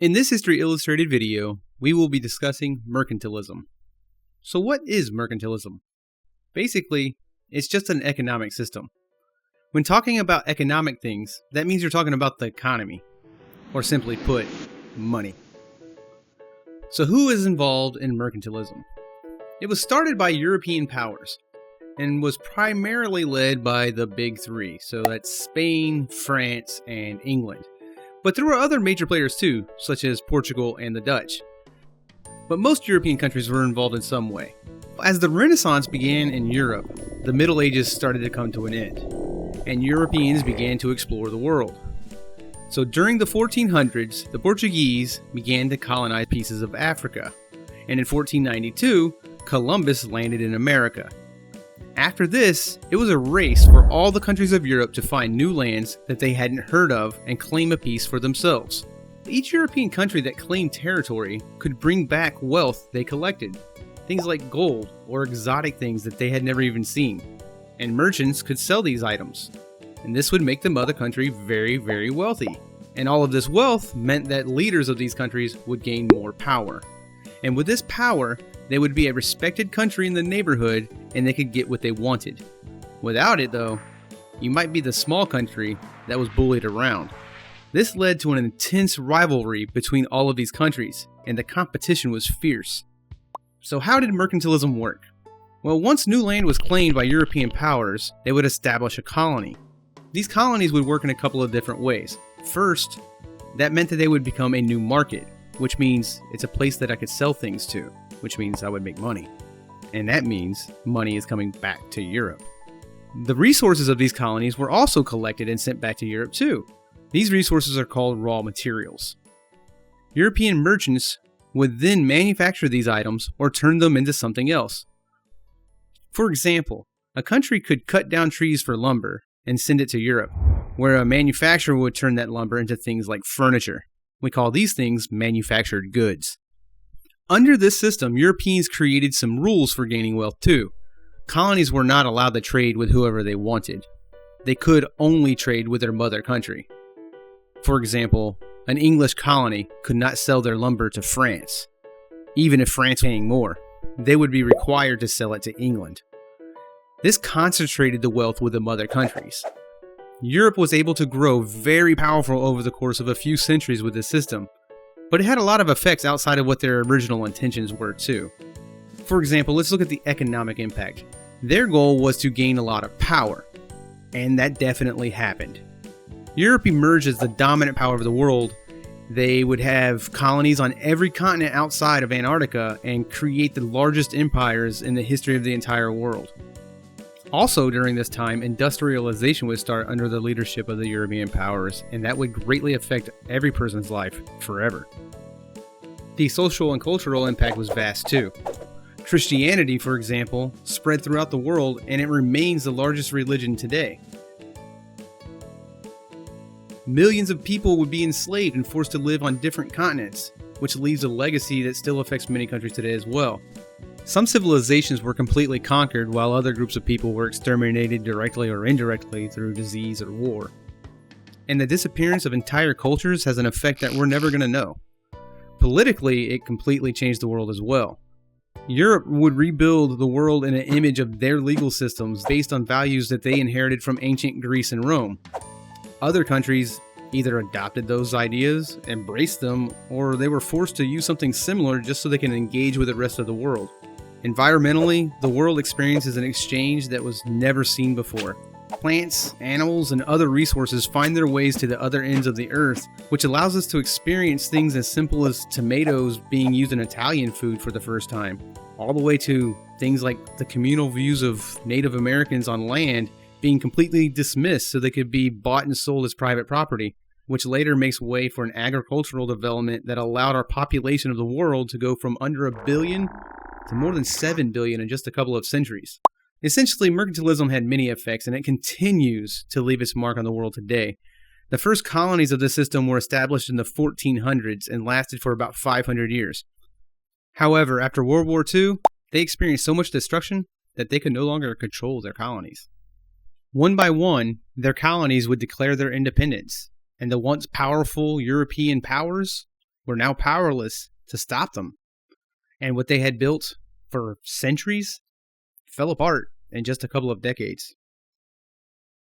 In this History Illustrated video, we will be discussing mercantilism. So what is mercantilism? Basically, it's just an economic system. When talking about economic things, that means you're talking about the economy, or simply put, money. So who is involved in mercantilism? It was started by European powers, and was primarily led by the big three, so that's Spain, France, and England. But there were other major players too, such as Portugal and the Dutch. But most European countries were involved in some way. As the Renaissance began in Europe, the Middle Ages started to come to an end, and Europeans began to explore the world. So during the 1400s, the Portuguese began to colonize pieces of Africa, and in 1492, Columbus landed in America. After this, it was a race for all the countries of Europe to find new lands that they hadn't heard of and claim a piece for themselves. Each European country that claimed territory could bring back wealth they collected, things like gold or exotic things that they had never even seen, and merchants could sell these items, and this would make the mother country very, very wealthy. And all of this wealth meant that leaders of these countries would gain more power. And with this power, they would be a respected country in the neighborhood and they could get what they wanted. Without it, though, you might be the small country that was bullied around. This led to an intense rivalry between all of these countries, and the competition was fierce. So how did mercantilism work? Well, once new land was claimed by European powers, they would establish a colony. These colonies would work in a couple of different ways. First, that meant that they would become a new market, which means it's a place that I could sell things to, which means I would make money. And that means money is coming back to Europe. The resources of these colonies were also collected and sent back to Europe too. These resources are called raw materials. European merchants would then manufacture these items or turn them into something else. For example, a country could cut down trees for lumber and send it to Europe, where a manufacturer would turn that lumber into things like furniture. We call these things manufactured goods. Under this system, Europeans created some rules for gaining wealth too. Colonies were not allowed to trade with whoever they wanted. They could only trade with their mother country. For example, an English colony could not sell their lumber to France. Even if France was paying more, they would be required to sell it to England. This concentrated the wealth with the mother countries. Europe was able to grow very powerful over the course of a few centuries with this system, but it had a lot of effects outside of what their original intentions were too. For example, let's look at the economic impact. Their goal was to gain a lot of power, and that definitely happened. Europe emerged as the dominant power of the world. They would have colonies on every continent outside of Antarctica and create the largest empires in the history of the entire world. Also during this time, industrialization would start under the leadership of the European powers, and that would greatly affect every person's life forever. The social and cultural impact was vast too. Christianity, for example, spread throughout the world, and it remains the largest religion today. Millions of people would be enslaved and forced to live on different continents, which leaves a legacy that still affects many countries today as well. Some civilizations were completely conquered, while other groups of people were exterminated directly or indirectly through disease or war. And the disappearance of entire cultures has an effect that we're never going to know. Politically, it completely changed the world as well. Europe would rebuild the world in an image of their legal systems based on values that they inherited from ancient Greece and Rome. Other countries either adopted those ideas, embraced them, or they were forced to use something similar just so they can engage with the rest of the world. Environmentally, the world experiences an exchange that was never seen before. Plants, animals, and other resources find their ways to the other ends of the earth, which allows us to experience things as simple as tomatoes being used in Italian food for the first time, all the way to things like the communal views of Native Americans on land being completely dismissed so they could be bought and sold as private property, which later makes way for an agricultural development that allowed our population of the world to go from under 1 billion to more than 7 billion in just a couple of centuries. Essentially, mercantilism had many effects, and it continues to leave its mark on the world today. The first colonies of this system were established in the 1400s and lasted for about 500 years. However, after World War II, they experienced so much destruction that they could no longer control their colonies. One by one, their colonies would declare their independence, and the once powerful European powers were now powerless to stop them. And what they had built for centuries fell apart in just a couple of decades.